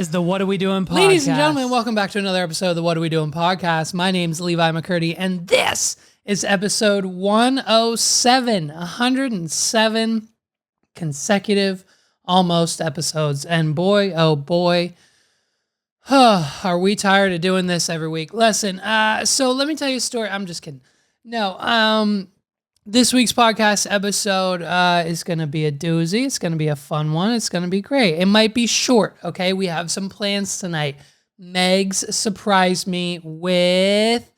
is the What Are We Doing podcast. Ladies and gentlemen, welcome back to another episode of the What Are We Doing podcast. My name's Levi McCurdy, and this is episode 107 consecutive almost episodes. And boy, oh boy, are we tired of doing this every week. Listen, so let me tell you a story. I'm just kidding. No, this week's podcast episode is going to be a doozy. It's going to be a fun one. It's going to be great. It might be short, okay? We have some plans tonight. Megs surprised me with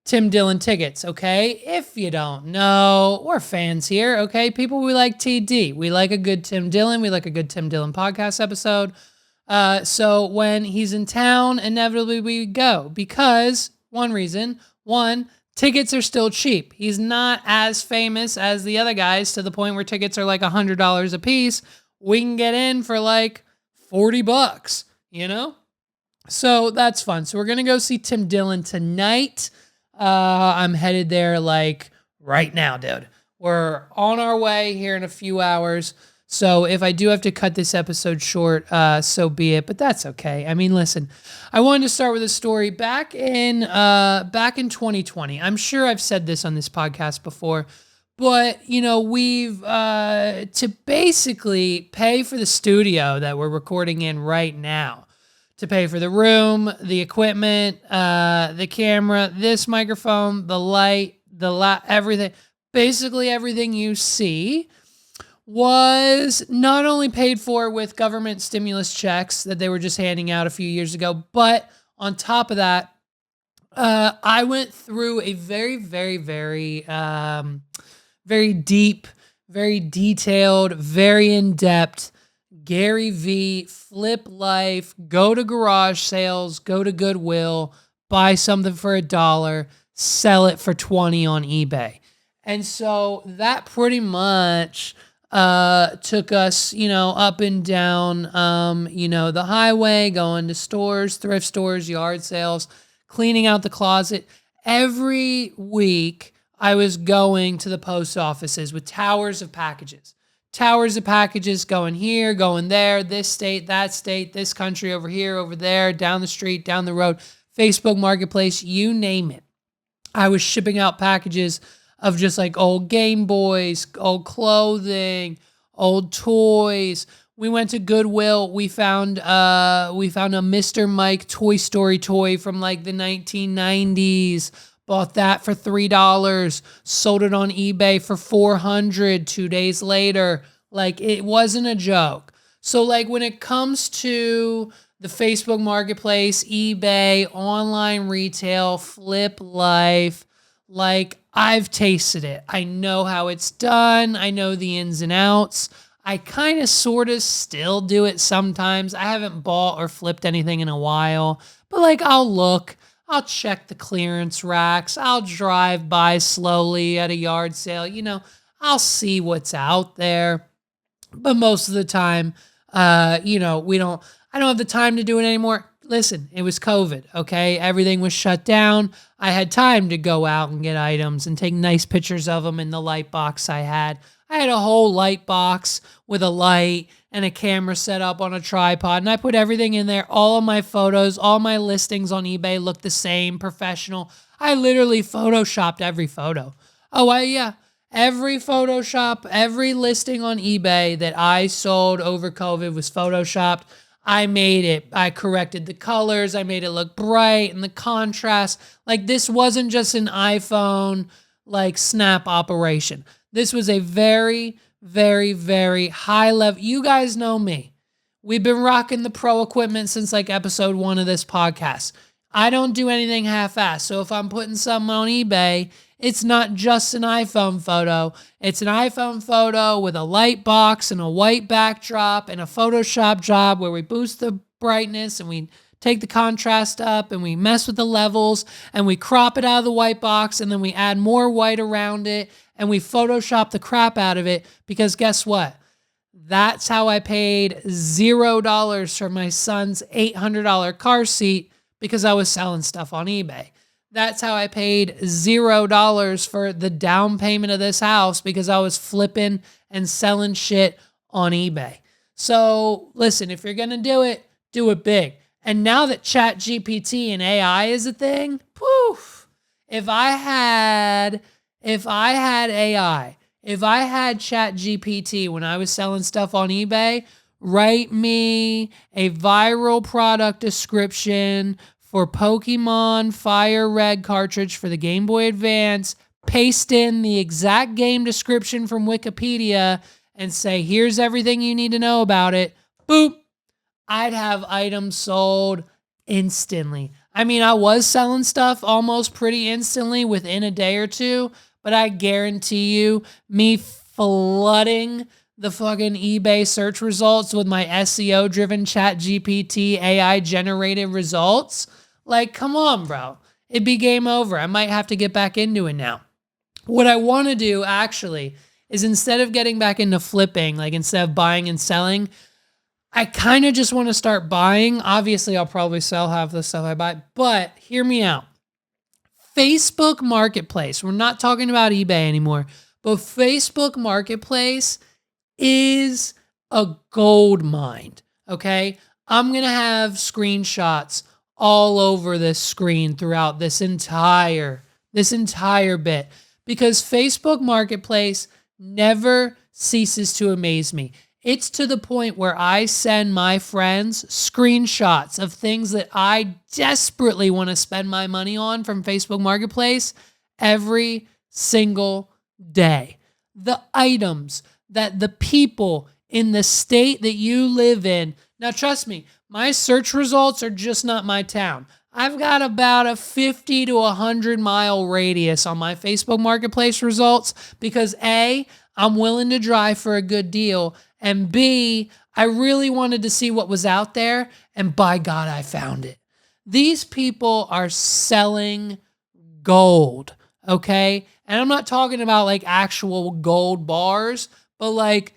Tim Dillon tickets, okay? If you don't know, we're fans here, okay? People, we like TD. We like a good Tim Dillon. We like a good Tim Dillon podcast episode. So when he's in town, inevitably we go because tickets are still cheap. He's not as famous as the other guys to the point where tickets are like $100 a piece. We can get in for like $40, you know? So that's fun. So we're going to go see Tim Dillon tonight. I'm headed there like right now, dude. We're on our way here in a few hours. So if I do have to cut this episode short, so be it. But that's okay. I mean, listen, I wanted to start with a story back in 2020. I'm sure I've said this on this podcast before, but you know, we've to basically pay for the studio that we're recording in right now, to pay for the room, the equipment, the camera, this microphone, the light, everything. Basically, everything you see was not only paid for with government stimulus checks that they were just handing out a few years ago, but on top of that, I went through a very, very, very, very deep, very detailed, very in-depth Gary V, flip life, go to garage sales, go to Goodwill, buy something for $1, sell it for $20 on eBay. And so that pretty much took us, you know, up and down, you know, the highway, going to stores, thrift stores, yard sales, cleaning out the closet. Every week I was going to the post offices with towers of packages going here, going there, this state, this country, over here, over there, down the street, down the road, Facebook Marketplace, you name it. I was shipping out packages of just like old Game Boys, old clothing, old toys. We went to Goodwill. We found a Mr. Mike Toy Story toy from like the 1990s. Bought that for $3. Sold it on eBay for $400 2 days later. Like, it wasn't a joke. So like when it comes to the Facebook Marketplace, eBay, online retail, flip life, like, I've tasted it. I know how it's done. I know the ins and outs. I kind of sort of still do it sometimes. I haven't bought or flipped anything in a while, but like I'll check the clearance racks. I'll drive by slowly at a yard sale. You know, I'll see what's out there. But most of the time, you know, I don't have the time to do it anymore. Listen, it was COVID, okay? Everything was shut down. I had time to go out and get items and take nice pictures of them in the light box I had. I had a whole light box with a light and a camera set up on a tripod, and I put everything in there. All of my photos, all my listings on eBay look the same, professional. I literally photoshopped every photo. Every Photoshop, every listing on eBay that I sold over COVID was photoshopped. I made it. I corrected the colors. I made it look bright and the contrast. Like, this wasn't just an iPhone, like, snap operation. This was a very, very, very high level. You guys know me. We've been rocking the pro equipment since like episode 1 of this podcast. I don't do anything half-assed. So if I'm putting something on eBay, it's not just an iPhone photo. It's an iPhone photo with a light box and a white backdrop and a Photoshop job where we boost the brightness and we take the contrast up and we mess with the levels and we crop it out of the white box and then we add more white around it and we Photoshop the crap out of it, because guess what? That's how I paid $0 for my son's $800 car seat, because I was selling stuff on eBay. That's how I paid $0 for the down payment of this house, because I was flipping and selling shit on eBay. So listen, if you're going to do it do it big. And now that Chat GPT and AI is a thing, poof. If I had AI, if I had Chat GPT when I was selling stuff on eBay, write me a viral product description for Pokemon Fire Red cartridge for the Game Boy Advance, paste in the exact game description from Wikipedia, and say, here's everything you need to know about it. Boop. I'd have items sold instantly. I mean, I was selling stuff almost pretty instantly within a day or two, but I guarantee you, me flooding the fucking eBay search results with my SEO-driven Chat GPT AI-generated results, like, come on, bro. It'd be game over. I might have to get back into it now. What I want to do, actually, is instead of getting back into flipping, like instead of buying and selling, I kind of just want to start buying. Obviously, I'll probably sell half the stuff I buy, but hear me out. Facebook Marketplace, we're not talking about eBay anymore, but Facebook Marketplace is a gold mine, okay? I'm going to have screenshots all over this screen throughout this entire bit, because Facebook Marketplace never ceases to amaze me. It's to the point where I send my friends screenshots of things that I desperately want to spend my money on from Facebook Marketplace every single day. The items that the people in the state that you live in. Now, trust me, my search results are just not my town. I've got about a 50 to 100 mile radius on my Facebook Marketplace results because A, I'm willing to drive for a good deal, and B, I really wanted to see what was out there, and by God, I found it. These people are selling gold, okay? And I'm not talking about like actual gold bars, but like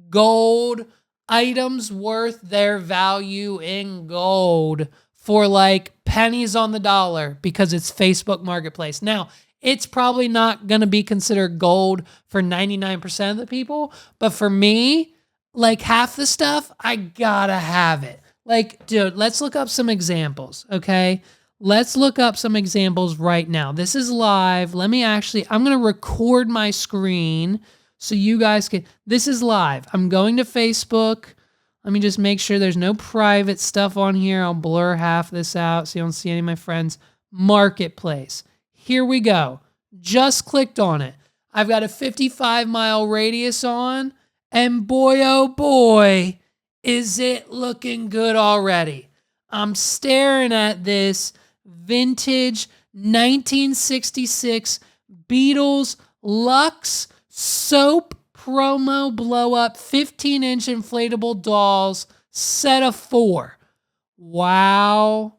gold items worth their value in gold for like pennies on the dollar because it's Facebook Marketplace. Now, it's probably not going to be considered gold for 99% of the people, but for me, like half the stuff, I gotta have it. Like, dude, let's look up some examples, okay? Let's look up some examples right now. This is live. I'm going to record my screen so you guys can, this is live. I'm going to Facebook. Let me just make sure there's no private stuff on here. I'll blur half this out so you don't see any of my friends. Marketplace. Here we go. Just clicked on it. I've got a 55-mile radius on, and boy, oh boy, is it looking good already. I'm staring at this vintage 1966 Beatles Luxe Soap Promo Blow-Up 15-inch inflatable dolls set of 4. Wow.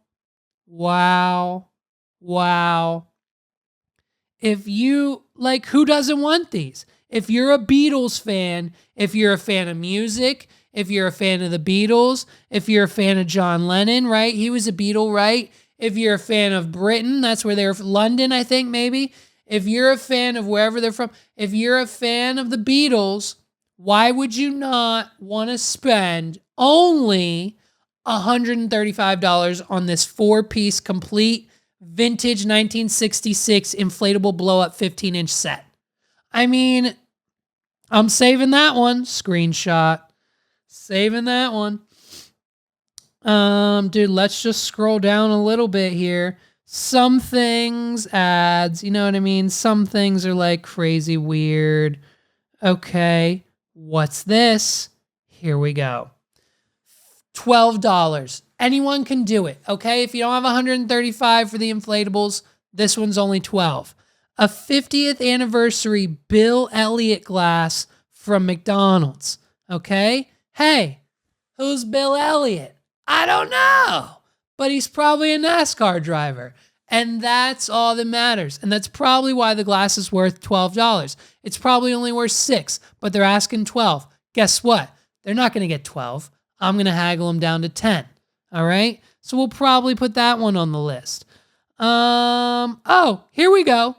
Wow. Wow. If you, like, who doesn't want these? If you're a Beatles fan, if you're a fan of music, if you're a fan of the Beatles, if you're a fan of John Lennon, right? He was a Beatle, right? If you're a fan of Britain, that's where they're from, London, I think, maybe. If you're a fan of wherever they're from, if you're a fan of the Beatles, why would you not want to spend only $135 on this 4-piece complete vintage 1966 inflatable blow-up 15-inch set? I mean, I'm saving that one. Screenshot. Saving that one. Dude, let's just scroll down a little bit here. Some things, ads, you know what I mean? Some things are like crazy weird. Okay, what's this? Here we go. $12. Anyone can do it, okay? If you don't have $135 for the inflatables, this one's only $12. A 50th anniversary Bill Elliott glass from McDonald's, okay? Hey, who's Bill Elliott? I don't know, but he's probably a NASCAR driver, and that's all that matters, and that's probably why the glass is worth $12. It's probably only worth $6, but they're asking $12. Guess what? They're not going to get $12. I'm going to haggle them down to $10, all right? So we'll probably put that one on the list. Oh, here we go.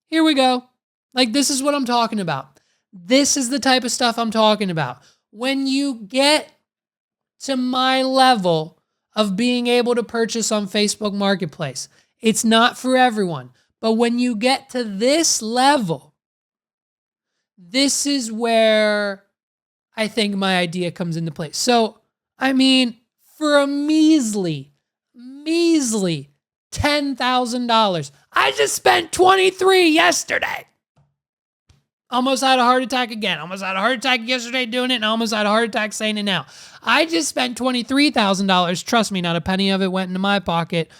Here we go. Like, this is what I'm talking about. This is the type of stuff I'm talking about. When you get to my level of being able to purchase on Facebook Marketplace. It's not for everyone. But when you get to this level, this is where I think my idea comes into place. So, I mean, for a measly $10,000, I just spent 23 yesterday. Almost had a heart attack again. Almost had a heart attack yesterday doing it, and almost had a heart attack saying it now. I just spent $23,000. Trust me, not a penny of it went into my pocket.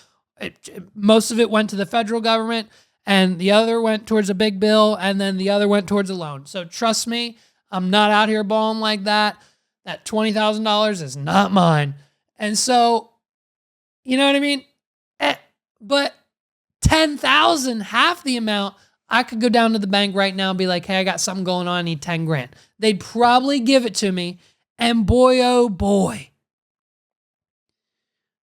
Most of it went to the federal government, and the other went towards a big bill, and then the other went towards a loan. So trust me, I'm not out here balling like that. That $20,000 is not mine. And so, you know what I mean? But 10,000, half the amount, I could go down to the bank right now and be like, hey, I got something going on. I need 10 grand. They'd probably give it to me. And boy, oh boy,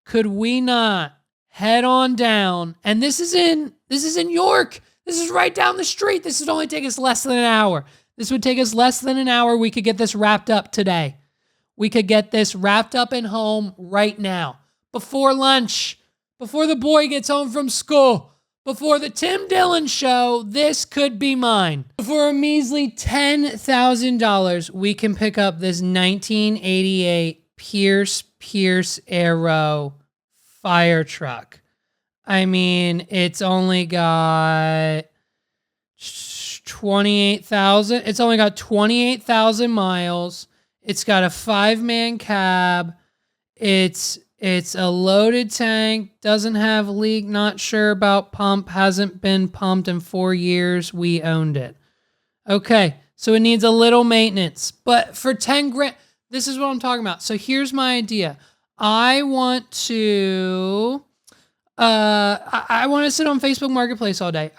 could we not head on down? And this is in York. This is right down the street. This would only take us less than an hour. This would take us less than an hour. We could get this wrapped up today. We could get this wrapped up and home right now. Before lunch. Before the boy gets home from school. Before the Tim Dillon show, this could be mine. For a measly $10,000, we can pick up this 1988 Pierce Arrow fire truck. I mean, it's only got 28,000. It's only got 28,000 miles. It's got a 5-man cab. It's a loaded tank, doesn't have leak, not sure about pump, hasn't been pumped in 4 years. We owned it. Okay, so it needs a little maintenance. But for 10 grand, this is what I'm talking about. So here's my idea. I want to sit on Facebook Marketplace all day.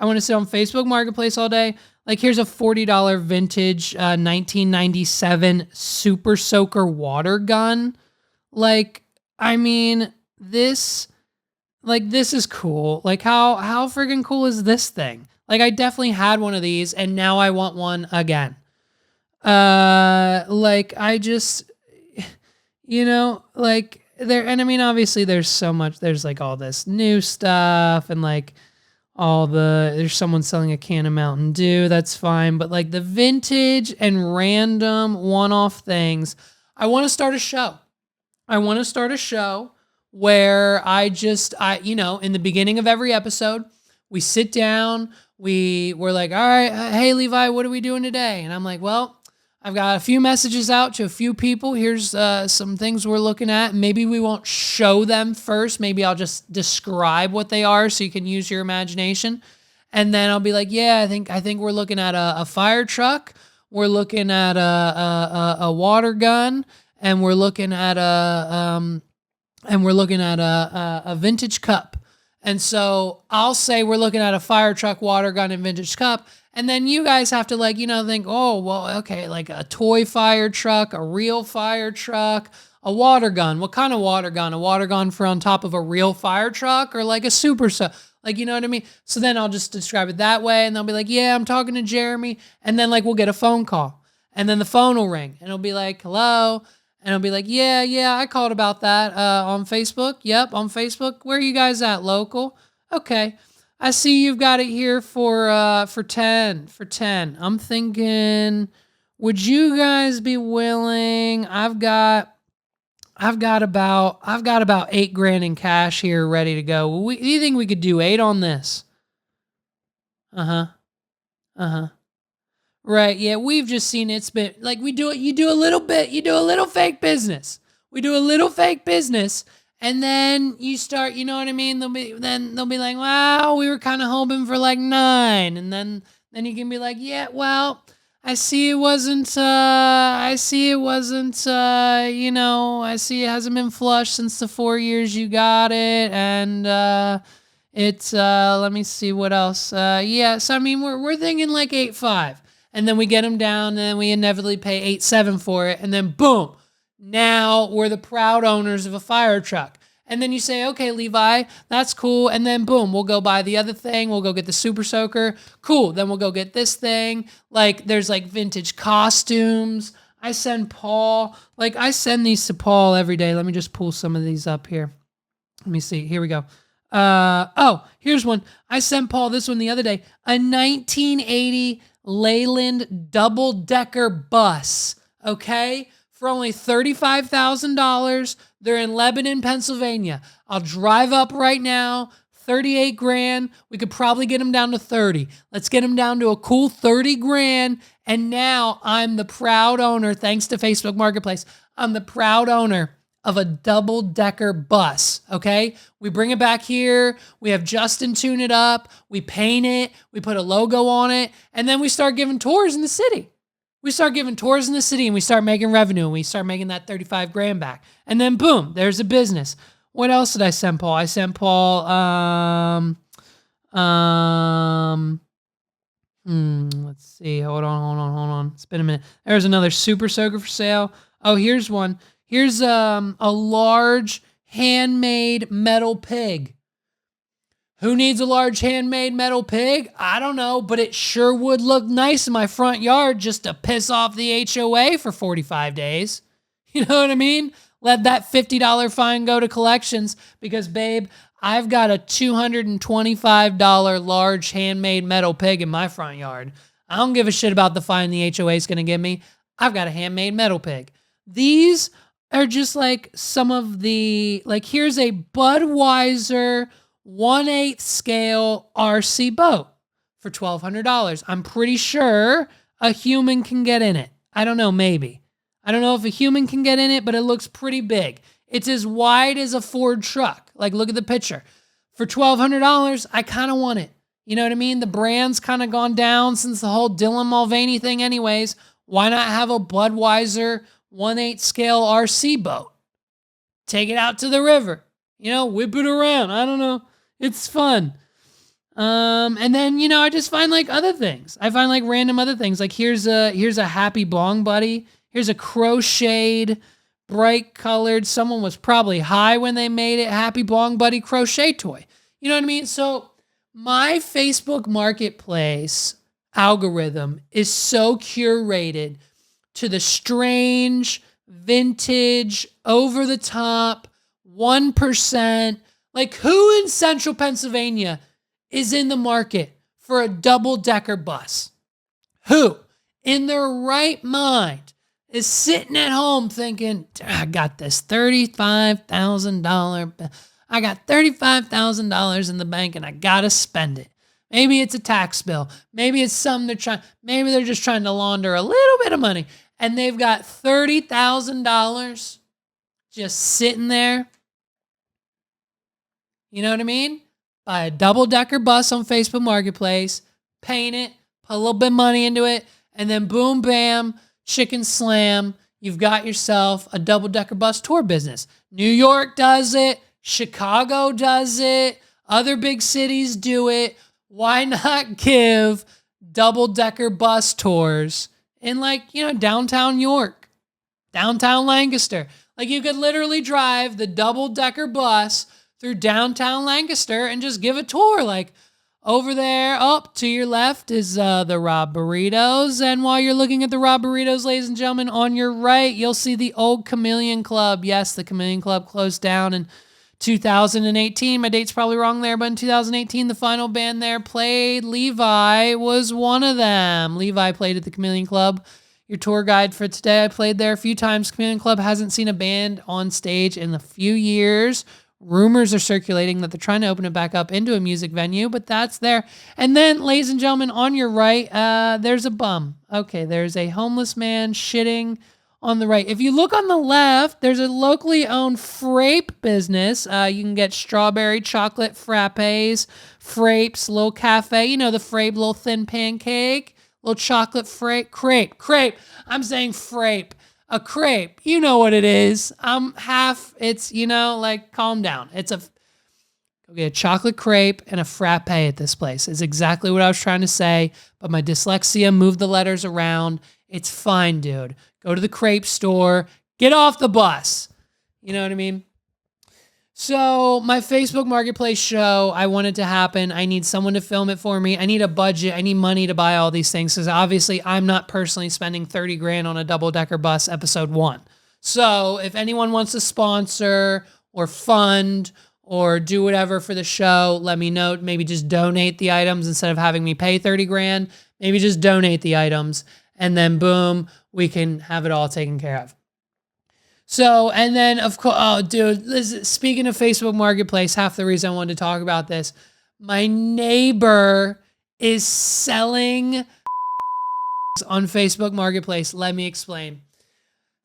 Like, here's a $40 vintage 1997 Super Soaker water gun. Like, I mean, this is cool. Like, how friggin' cool is this thing? Like, I definitely had one of these, and now I want one again. Like, I just, like, and I mean, obviously there's so much, there's like all this new stuff, and like there's someone selling a can of Mountain Dew, that's fine, but like the vintage and random one-off things, I want to start a show. Where in the beginning of every episode, we sit down, we're like, all right, hey, Levi, what are we doing today? And I'm like, well, I've got a few messages out to a few people. Here's some things we're looking at. Maybe we won't show them first. Maybe I'll just describe what they are so you can use your imagination. And then I'll be like, yeah, I think we're looking at a fire truck. We're looking at a water gun. And we're looking at a vintage cup. And so I'll say we're looking at a fire truck, water gun, and vintage cup. And then you guys have to think, oh, well, okay, like a toy fire truck, a real fire truck, a water gun. What kind of water gun? A water gun for on top of a real fire truck, or like a super, like, you know what I mean? So then I'll just describe it that way. And they'll be like, yeah, I'm talking to Jeremy. And then we'll get a phone call. And then the phone will ring. And it'll be like, hello. And I'll be like, yeah, I called about that on Facebook. Yep, on Facebook. Where are you guys at? Local? Okay. I see you've got it here for 10. I'm thinking, would you guys be willing? I've got about $8,000 in cash here ready to go. Do you think we could do 8 on this? Right, yeah, we've just seen it's been, like, you do a little fake business. We do a little fake business, and then you start, you know what I mean? They'll be like, wow, we were kind of hoping for like 9, and then you can be like, yeah, well, I see it hasn't been flushed since the 4 years you got it, and it's, let me see what else. So I mean, we're thinking like 8.5. And then we get them down, and then we inevitably pay 8.7 for it, and then boom, now we're the proud owners of a fire truck. And then you say, okay, Levi, that's cool, and then boom, we'll go buy the other thing, we'll go get the Super Soaker, cool, then we'll go get this thing, like there's like vintage costumes. I send these to Paul every day. Let me just pull some of these up here. Let me see. Here we go. Here's one. I sent Paul this one the other day. A 1980 Leyland double-decker bus, okay? For only $35,000. They're in Lebanon, Pennsylvania. I'll drive up right now. 38 grand. We could probably get them down to 30. Let's get them down to a cool 30 grand. And now I'm the proud owner, thanks to Facebook Marketplace, I'm the proud owner of a double-decker bus, okay? We bring it back here. We have Justin tune it up. We paint it. We put a logo on it. And then we start giving tours in the city. We start giving tours in the city and we start making revenue and we start making that 35 grand back. And then boom, there's a business. What else did I send Paul? I sent Paul, let's see. Hold on. It's been a minute. There's another super soaker for sale. Oh, here's one. Here's a large handmade metal pig. Who needs a large handmade metal pig? I don't know, but it sure would look nice in my front yard just to piss off the HOA for 45 days. You know what I mean? Let that $50 fine go to collections because, babe, I've got a $225 large handmade metal pig in my front yard. I don't give a shit about the fine the HOA is going to give me. I've got a handmade metal pig. These are just like some of the, like here's a Budweiser 1/8 scale RC boat for $1,200. I'm pretty sure a human can get in it. I don't know, maybe. I don't know if a human can get in it, but it looks pretty big. It's as wide as a Ford truck. Like, look at the picture. For $1,200, I kind of want it. You know what I mean? The brand's kind of gone down since the whole Dylan Mulvaney thing anyways. Why not have a Budweiser 1/8 scale RC boat? Take it out to the river. You know, whip it around. I don't know. It's fun. And then, you know, I just find like other things. I find like random other things. Like here's a Happy Bong Buddy. Here's a crocheted, bright colored. Someone was probably high when they made it. Happy Bong Buddy crochet toy. You know what I mean? So my Facebook Marketplace algorithm is so curated to the strange, vintage, over the top, 1%. Like who in central Pennsylvania is in the market for a double-decker bus? Who in their right mind is sitting at home thinking, I got this $35,000. I got $35,000 in the bank and I gotta spend it. Maybe it's a tax bill. Maybe it's something maybe they're just trying to launder a little bit of money. And they've got $30,000 just sitting there. You know what I mean? Buy a double-decker bus on Facebook Marketplace, paint it, put a little bit of money into it, and then boom, bam, chicken slam, you've got yourself a double-decker bus tour business. New York does it. Chicago does it. Other big cities do it. Why not give double-decker bus tours in like, you know, downtown York, downtown Lancaster? Like you could literally drive the double-decker bus through downtown Lancaster and just give a tour. Like over there, up to your left is the Rob Burritos. And while you're looking at the Rob Burritos, ladies and gentlemen, on your right, you'll see the old Chameleon Club. Yes, the Chameleon Club closed down in 2018. My date's probably wrong there, but in 2018, the final band there played. Levi was one of them. Levi played at the Chameleon Club. Your tour guide for today, I played there a few times. Chameleon Club hasn't seen a band on stage in a few years. Rumors are circulating that they're trying to open it back up into a music venue, but that's there. And then, ladies and gentlemen, on your right, there's a bum. Okay, there's a homeless man shitting on the right. If you look on the left, there's a locally owned frappe business. You can get strawberry chocolate frappes, frappes, little cafe. You know the frappe, little thin pancake, little chocolate crepe. I'm saying frappe. A crepe, you know what it is. It's, you know, like, calm down. Go get a chocolate crepe and a frappe at this place. It's exactly what I was trying to say, but my dyslexia moved the letters around. It's fine, dude. Go to the crepe store. Get off the bus. You know what I mean? So my Facebook Marketplace show, I want it to happen. I need someone to film it for me. I need a budget. I need money to buy all these things because obviously I'm not personally spending 30 grand on a double-decker bus episode 1. So if anyone wants to sponsor or fund or do whatever for the show, let me know. Maybe just donate the items instead of having me pay 30 grand. Maybe just donate the items and then boom, we can have it all taken care of. So, and then of course, oh dude, listen, speaking of Facebook Marketplace, half the reason I wanted to talk about this, my neighbor is selling on Facebook Marketplace. Let me explain.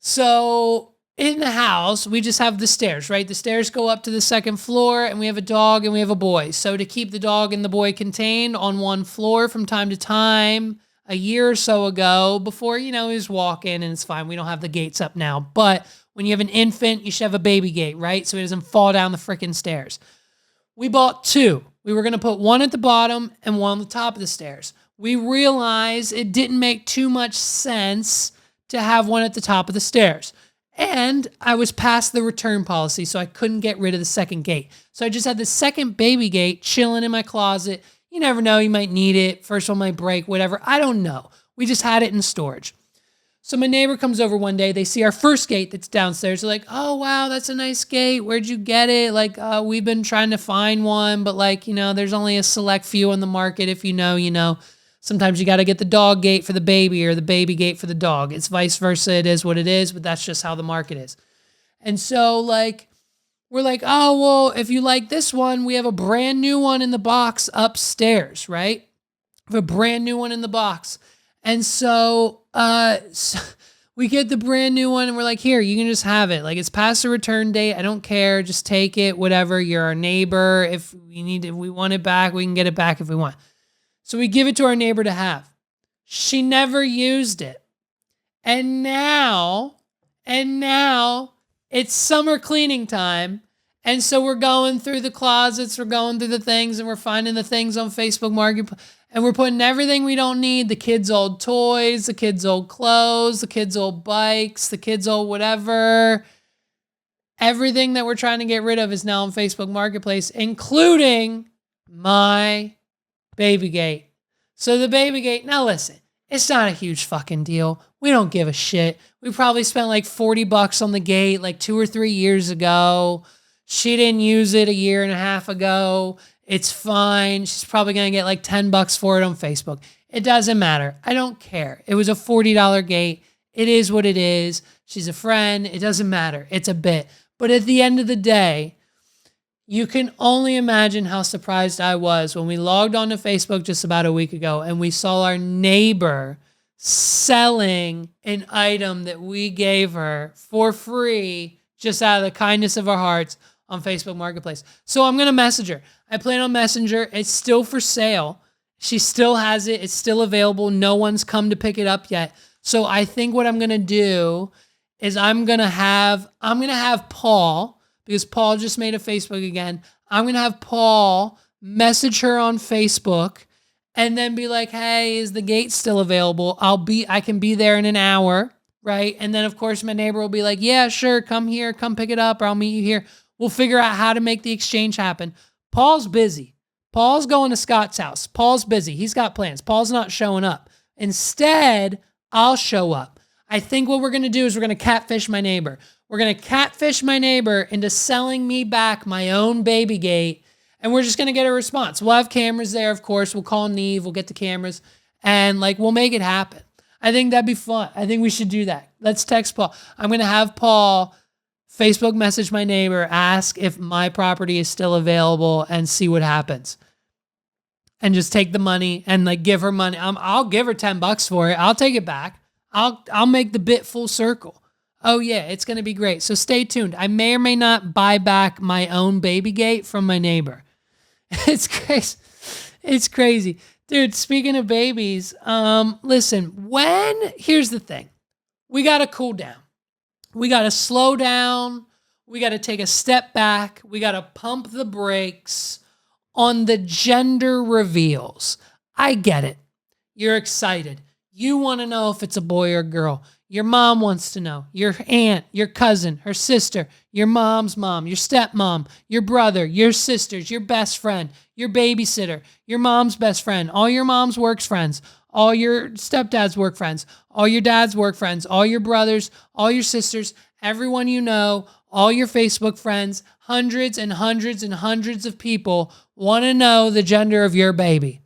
So in the house, we just have the stairs, right? The stairs go up to the second floor and we have a dog and we have a boy. So to keep the dog and the boy contained on one floor from time to time, a year or so ago, before, he was walking, and it's fine. We don't have the gates up now. But when you have an infant, you should have a baby gate, right? So he doesn't fall down the freaking stairs. We bought two. We were going to put one at the bottom and one on the top of the stairs. We realized it didn't make too much sense to have one at the top of the stairs. And I was past the return policy, so I couldn't get rid of the second gate. So I just had the second baby gate chilling in my closet. You never know, you might need it. First one might break, whatever. I don't know. We just had it in storage. So my neighbor comes over one day. They see our first gate that's downstairs. They're like, oh, wow, that's a nice gate. Where'd you get it? Like, we've been trying to find one, but there's only a select few on the market. If you know. Sometimes you got to get the dog gate for the baby or the baby gate for the dog. It's vice versa. It is what it is, but that's just how the market is. And so we're like, oh, well, if you like this one, we have a brand new one in the box upstairs, right? We have a brand new one in the box. And so we get the brand new one and we're like, here, you can just have it. Like, it's past the return date. I don't care. Just take it, whatever. You're our neighbor. If we want it back, we can get it back if we want. So we give it to our neighbor to have. She never used it. And now it's summer cleaning time. And so we're going through the closets, we're going through the things, and we're finding the things on Facebook Marketplace. And we're putting everything we don't need, the kids' old toys, the kids' old clothes, the kids' old bikes, the kids' old whatever. Everything that we're trying to get rid of is now on Facebook Marketplace, including my baby gate. So the baby gate, now listen, it's not a huge fucking deal. We don't give a shit. We probably spent like $40 on the gate like 2 or 3 years ago. She didn't use it a year and a half ago. It's fine. She's probably going to get like $10 for it on Facebook. It doesn't matter. I don't care. It was a $40 gate. It is what it is. She's a friend. It doesn't matter. It's a bit. But at the end of the day, you can only imagine how surprised I was when we logged onto Facebook just about a week ago and we saw our neighbor selling an item that we gave her for free just out of the kindness of our hearts on Facebook Marketplace. So I'm going to message her. I plan on Messenger. It's still for sale. She still has it. It's still available. No one's come to pick it up yet. So I think what I'm going to do is I'm going to have Paul, because Paul just made a Facebook again. I'm going to have Paul message her on Facebook and then be like, hey, is the gate still available? I can be there in an hour, right? And then of course my neighbor will be like, yeah, sure. Come here, come pick it up, or I'll meet you here. We'll figure out how to make the exchange happen. Paul's busy. Paul's going to Scott's house. Paul's busy. He's got plans. Paul's not showing up. Instead, I'll show up. I think what we're going to do is we're going to catfish my neighbor. We're going to catfish my neighbor into selling me back my own baby gate, and we're just going to get a response. We'll have cameras there, of course. We'll call Neve. We'll get the cameras, and we'll make it happen. I think that'd be fun. I think we should do that. Let's text Paul. I'm going to have Paul Facebook message my neighbor, ask if my property is still available, and see what happens. And just take the money and give her money. I'll give her $10 for it. I'll take it back. I'll make the bit full circle. Oh yeah, it's going to be great. So stay tuned. I may or may not buy back my own baby gate from my neighbor. It's crazy. It's crazy. Dude, speaking of babies, listen, here's the thing. We got to cool down. We got to slow down. We got to take a step back. We got to pump the brakes on the gender reveals. I get it. You're excited. You want to know if it's a boy or a girl. Your mom wants to know. Your aunt, your cousin, her sister, your mom's mom, your stepmom, your brother, your sisters, your best friend, your babysitter, your mom's best friend, all your mom's work friends, all your stepdad's work friends, all your dad's work friends, all your brothers, all your sisters, everyone you know, all your Facebook friends, hundreds and hundreds and hundreds of people want to know the gender of your baby.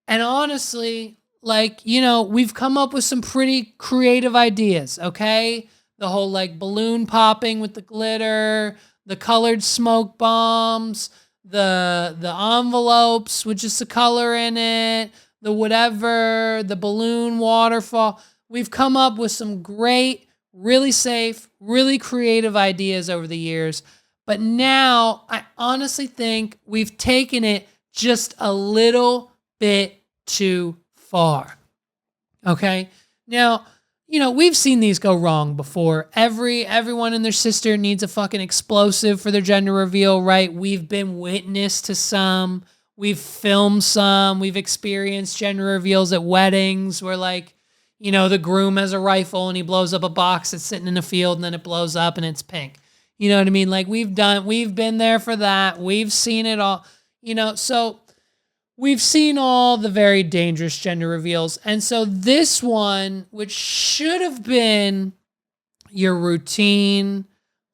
And honestly, like, we've come up with some pretty creative ideas, okay? The whole like balloon popping with the glitter, the colored smoke bombs, the envelopes with just the color in it, the whatever, the balloon waterfall. We've come up with some great, really safe, really creative ideas over the years. But now I honestly think we've taken it just a little bit too far. Okay? Now, we've seen these go wrong before. Everyone and their sister needs a fucking explosive for their gender reveal, right? We've been witness to some. We've filmed some. We've experienced gender reveals at weddings where like, the groom has a rifle and he blows up a box that's sitting in the field and then it blows up and it's pink. You know what I mean? Like we've been there for that. We've seen it all, so we've seen all the very dangerous gender reveals. And so this one, which should have been your routine,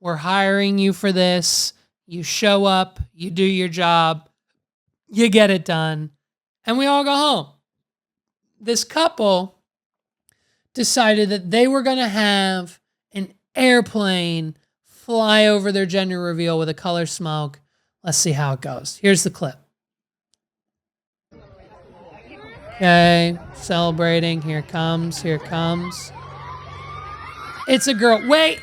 we're hiring you for this. You show up, you do your job, you get it done, and we all go home. This couple decided that they were going to have an airplane fly over their gender reveal with a color smoke. Let's see how it goes. Here's the clip. Okay, celebrating. Here it comes. It's a girl. Wait.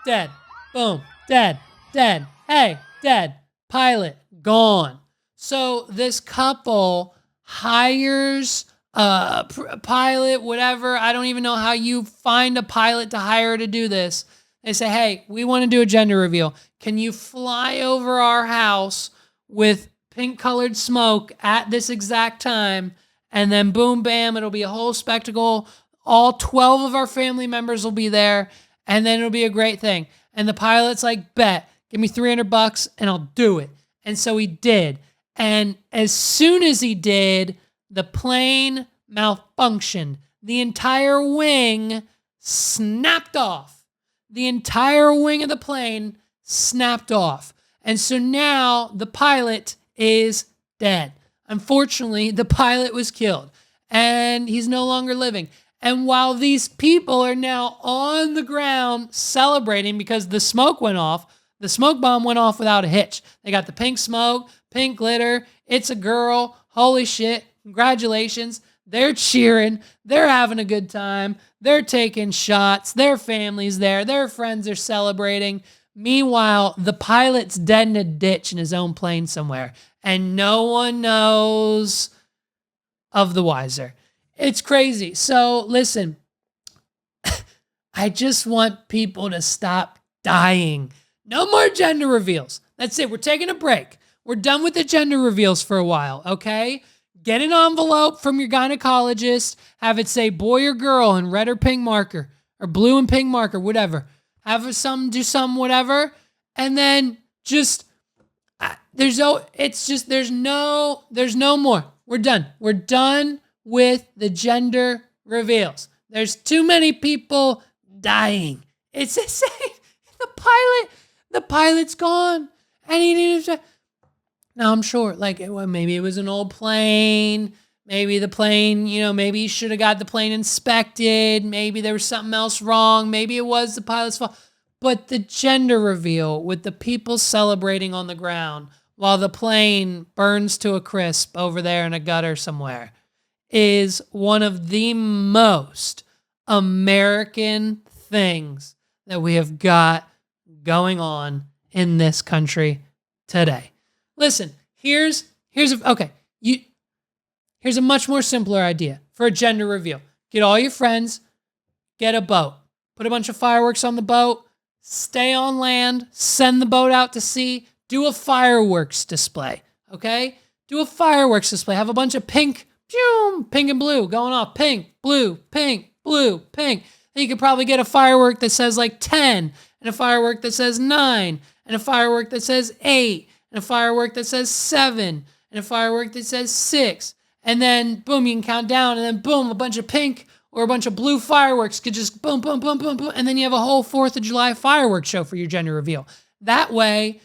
Dead. Boom. Dead. Hey, dead. Pilot. Gone. So this couple hires a pilot, whatever. I don't even know how you find a pilot to hire to do this. They say, hey, we want to do a gender reveal. Can you fly over our house with pink colored smoke at this exact time? And then boom, bam, it'll be a whole spectacle. All 12 of our family members will be there. And then it'll be a great thing. And the pilot's like, bet, give me $300 and I'll do it. And so he did. And as soon as he did, the plane malfunctioned. The entire wing snapped off. The entire wing of the plane snapped off. And so now the pilot is dead. Unfortunately, the pilot was killed and he's no longer living. And while these people are now on the ground celebrating because the smoke went off, the smoke bomb went off without a hitch. They got the pink smoke, pink glitter. It's a girl. Holy shit. Congratulations. They're cheering. They're having a good time. They're taking shots. Their family's there. Their friends are celebrating. Meanwhile, the pilot's dead in a ditch in his own plane somewhere, and no one knows of the wiser. It's crazy. So listen, I just want people to stop dying. No more gender reveals. That's it. We're taking a break. We're done with the gender reveals for a while, okay? Get an envelope from your gynecologist. Have it say boy or girl in red or pink marker, or blue and pink marker, whatever. Have some, do some, whatever. And then just, there's no more. We're done. We're done with the gender reveals. There's too many people dying. It's insane. The pilot's gone. And he didn't. Now I'm sure, maybe it was an old plane. Maybe the plane, maybe you should have got the plane inspected. Maybe there was something else wrong. Maybe it was the pilot's fault. But the gender reveal with the people celebrating on the ground while the plane burns to a crisp over there in a gutter somewhere is one of the most American things that we have got going on in this country today. Listen, here's a much more simpler idea for a gender reveal. Get all your friends, get a boat, put a bunch of fireworks on the boat, stay on land, send the boat out to sea, do a fireworks display, okay? Do a fireworks display. Have a bunch of pink and blue going off. Pink, blue, pink, blue, pink. Then you could probably get a firework that says 10, and a firework that says 9, and a firework that says 8, and a firework that says 7, and a firework that says 6. And then, boom, you can count down, and then, boom, a bunch of pink or a bunch of blue fireworks could just boom, boom, boom, boom, boom. And then you have a whole 4th of July fireworks show for your gender reveal. That way,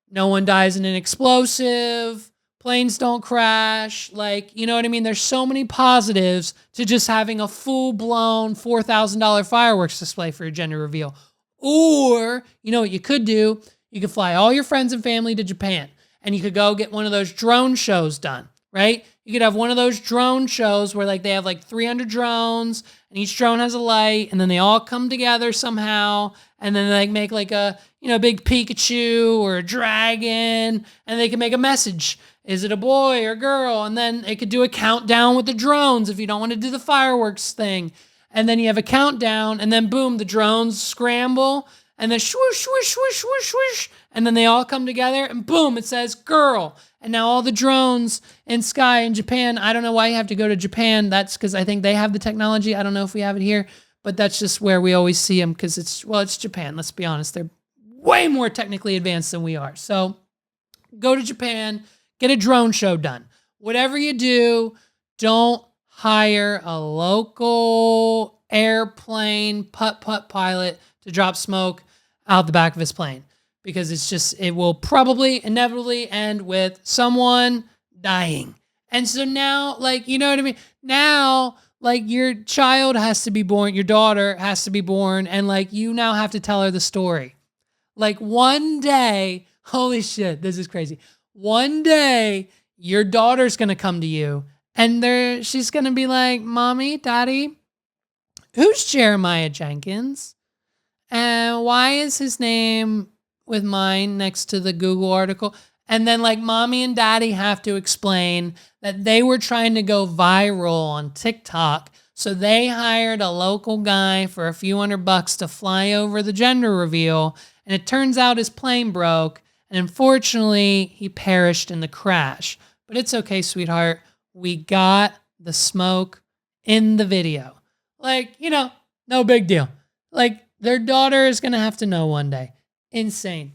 no one dies in an explosive, planes don't crash. Like, you know what I mean? There's so many positives to just having a full-blown $4,000 fireworks display for your gender reveal. Or, you know what you could do? You could fly all your friends and family to Japan, and you could go get one of those drone shows done, right? You could have one of those drone shows where like they have like 300 drones, and each drone has a light, and then they all come together somehow, and then they make like a, you know, big Pikachu or a dragon, and they can make a message. Is it a boy or girl? And then it could do a countdown with the drones if you don't want to do the fireworks thing. And then you have a countdown, and then boom, the drones scramble, and then swoosh, swoosh, swoosh, swoosh, swoosh, and then they all come together, and boom, it says girl. And now all the drones in sky in Japan, I don't know why you have to go to Japan. That's because I think they have the technology. I don't know if we have it here, but that's just where we always see them because it's Japan. Let's be honest. They're way more technically advanced than we are. So go to Japan, get a drone show done. Whatever you do, don't hire a local airplane putt-putt pilot to drop smoke out the back of his plane, because it will probably inevitably end with someone dying. And so now, like, you know what I mean? Now, like, your child has to be born, your daughter has to be born, and like, you now have to tell her the story. Like, one day, holy shit, this is crazy. One day, your daughter's gonna come to you, and she's gonna be like, Mommy, Daddy, who's Jeremiah Jenkins? And why is his name with mine next to the Google article? And then like Mommy and Daddy have to explain that they were trying to go viral on TikTok. So they hired a local guy for a few $100 to fly over the gender reveal. And it turns out his plane broke. And unfortunately, he perished in the crash. But it's okay, sweetheart. We got the smoke in the video. Like, you know, no big deal. Like, their daughter is going to have to know one day. Insane.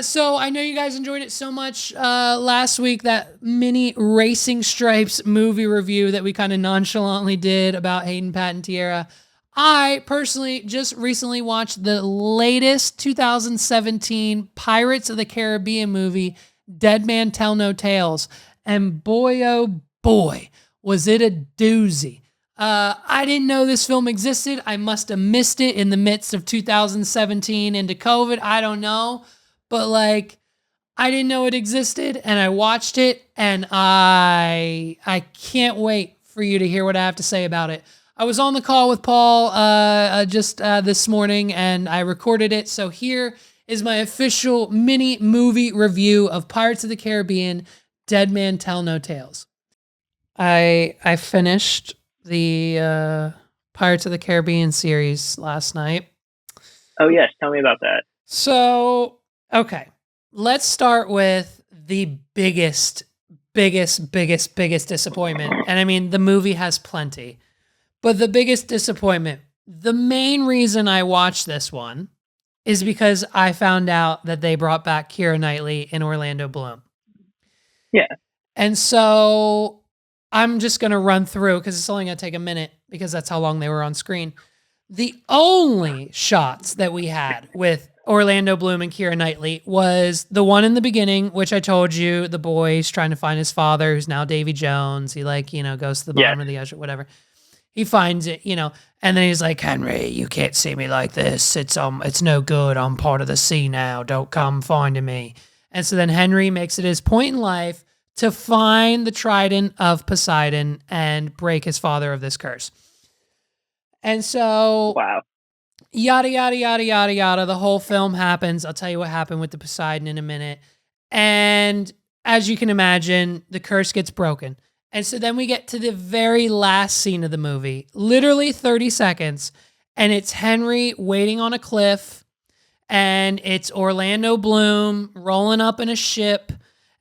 So I know you guys enjoyed it so much last week, that mini Racing Stripes movie review that we kind of nonchalantly did about Hayden Panettiere. I personally just recently watched the latest 2017 Pirates of the Caribbean movie, Dead Man Tell No Tales. And boy, oh boy, was it a doozy. I didn't know this film existed. I must have missed it in the midst of 2017 into COVID. I don't know. But like, I didn't know it existed, and I watched it, and I can't wait for you to hear what I have to say about it. I was on the call with Paul just this morning, and I recorded it. So here is my official mini movie review of Pirates of the Caribbean, Dead Man Tell No Tales. I finished the Pirates of the Caribbean series last night. Oh yes, tell me about that. So, okay, let's start with the biggest disappointment. And I mean, the movie has plenty, but the biggest disappointment, the main reason I watched this one is because I found out that they brought back Keira Knightley and Orlando Bloom. Yeah. And so I'm just going to run through, because it's only going to take a minute, because that's how long they were on screen. The only shots that we had with Orlando Bloom and Keira Knightley was the one in the beginning, which I told you, the boy's trying to find his father, who's now Davy Jones. He goes to the bottom of the ocean, whatever. He finds it, and then he's like, Henry, you can't see me like this. It's no good. I'm part of the sea now. Don't come finding me. And so then Henry makes it his point in life to find the trident of Poseidon and break his father of this curse. And so, wow. Yada, yada, yada, yada, yada. The whole film happens. I'll tell you what happened with the Poseidon in a minute. And as you can imagine, the curse gets broken. And so then we get to the very last scene of the movie, literally 30 seconds. And it's Henry waiting on a cliff. And it's Orlando Bloom rolling up in a ship.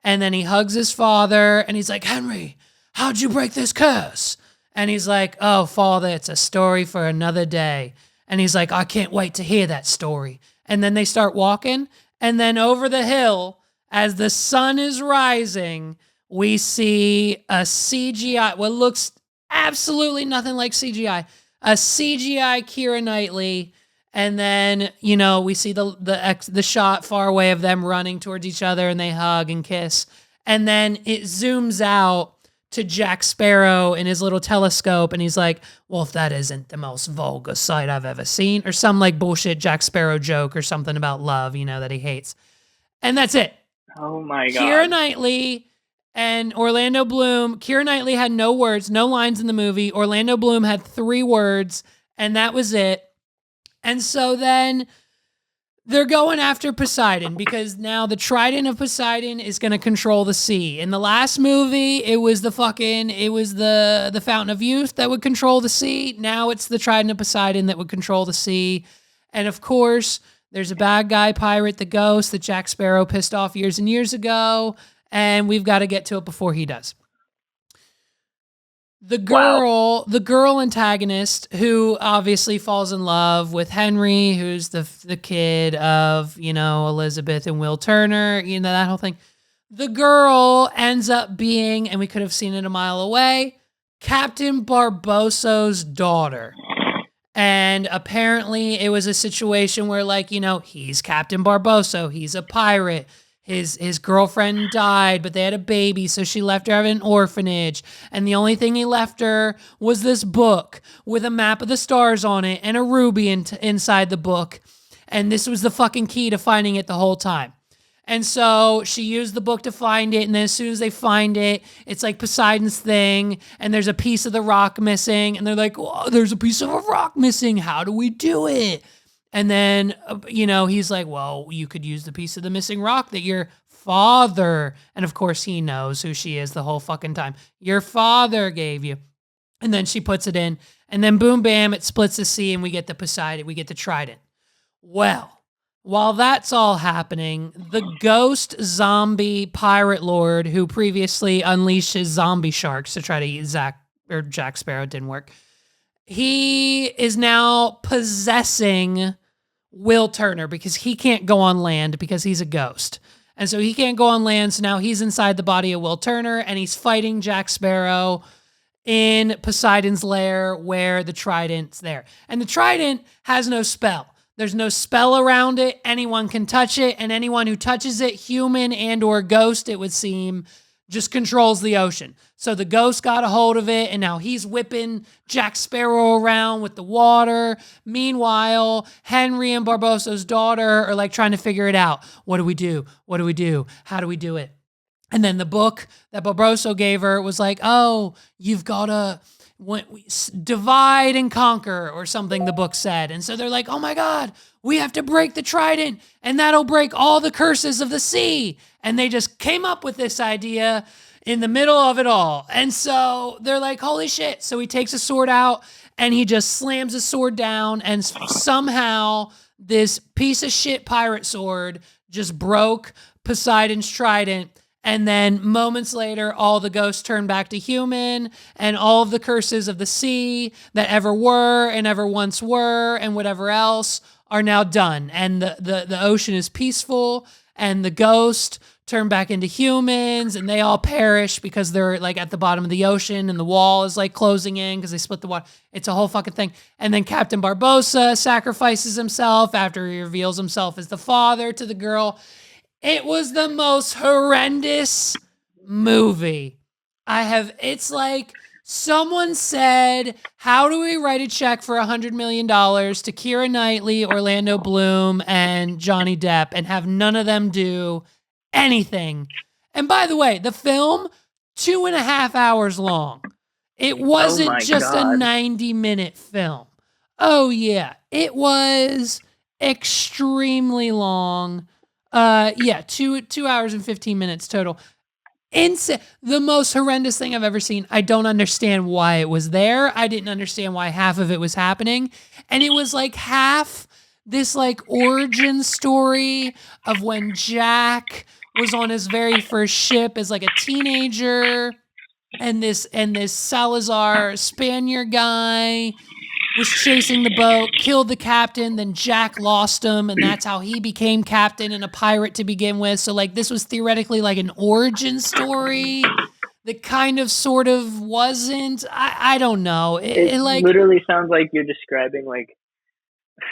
And then he hugs his father. And he's like, Henry, how'd you break this curse? And he's like, oh, Father, it's a story for another day. And he's like, I can't wait to hear that story. And then they start walking. And then over the hill, as the sun is rising, we see a CGI, what looks absolutely nothing like CGI. A CGI Keira Knightley, and then we see the shot far away of them running towards each other, and they hug and kiss, and then it zooms out to Jack Sparrow in his little telescope, and he's like, well, if that isn't the most vulgar sight I've ever seen, or some like bullshit Jack Sparrow joke or something about love, that he hates. And that's it. Oh my God. Keira Knightley and Orlando Bloom. Keira Knightley had no words, no lines in the movie. Orlando Bloom had 3 words, and that was it. And so then they're going after Poseidon because now the trident of Poseidon is going to control the sea. In the last movie, it was the fountain of youth that would control the sea. Now it's the trident of Poseidon that would control the sea. And of course, there's a bad guy pirate, the Ghost, that Jack Sparrow pissed off years and years ago, and we've got to get to it before he does. The girl antagonist, who obviously falls in love with Henry, who's the kid of, Elizabeth and Will Turner, that whole thing. The girl ends up being, and we could have seen it a mile away, Captain Barbosso's daughter. And apparently it was a situation where, he's Captain Barbosso, he's a pirate. His girlfriend died, but they had a baby, so she left her at an orphanage. And the only thing he left her was this book with a map of the stars on it and a ruby inside the book. And this was the fucking key to finding it the whole time. And so she used the book to find it, and then as soon as they find it, it's like Poseidon's thing, and there's a piece of the rock missing, and they're like, oh, there's a piece of a rock missing. How do we do it? And then, he's like, well, you could use the piece of the missing rock that your father, and of course he knows who she is the whole fucking time, your father gave you. And then she puts it in, and then boom, bam, it splits the sea, and we get the Poseidon, we get the trident. Well, while that's all happening, the ghost zombie pirate lord who previously unleashed his zombie sharks to try to eat Jack Sparrow, didn't work. He is now possessing Will Turner because he can't go on land because he's a ghost. And so he can't go on land, so now he's inside the body of Will Turner, and he's fighting Jack Sparrow in Poseidon's lair where the trident's there. And the trident has no spell. There's no spell around it. Anyone can touch it, and anyone who touches it, human and or ghost, it would seem, just controls the ocean. So the ghost got a hold of it, and now he's whipping Jack Sparrow around with the water. Meanwhile, Henry and Barbosso's daughter are trying to figure it out. What do we do? What do we do? How do we do it? And then the book that Barbosso gave her was like, oh, you've got to divide and conquer or something, the book said. And so they're like, oh my God, we have to break the trident, and that'll break all the curses of the sea. And they just came up with this idea in the middle of it all. And so they're like, holy shit. So he takes a sword out and he just slams his sword down, and somehow this piece of shit pirate sword just broke Poseidon's trident. And then moments later, all the ghosts turn back to human, and all of the curses of the sea that ever were and ever once were and whatever else are now done. And the ocean is peaceful, and the ghosts turn back into humans, and they all perish because they're at the bottom of the ocean, and the wall is closing in because they split the water. It's a whole fucking thing. And then Captain Barbossa sacrifices himself after he reveals himself as the father to the girl. It was the most horrendous movie. It's like someone said, how do we write a check for $100 million to Keira Knightley, Orlando Bloom, and Johnny Depp and have none of them do anything? And by the way, the film, 2.5 hours long. It wasn't just a 90-minute film. Oh yeah, it was extremely long. 2 hours and 15 minutes total. The most horrendous thing I've ever seen. I don't understand why it was there. I didn't understand why half of it was happening. And it was half this origin story of when Jack was on his very first ship as a teenager, and this Salazar Spaniard guy was chasing the boat, killed the captain, then Jack lost him, and that's how he became captain and a pirate to begin with. So this was theoretically an origin story that kind of sort of wasn't. I don't know. It Like, literally sounds like you're describing like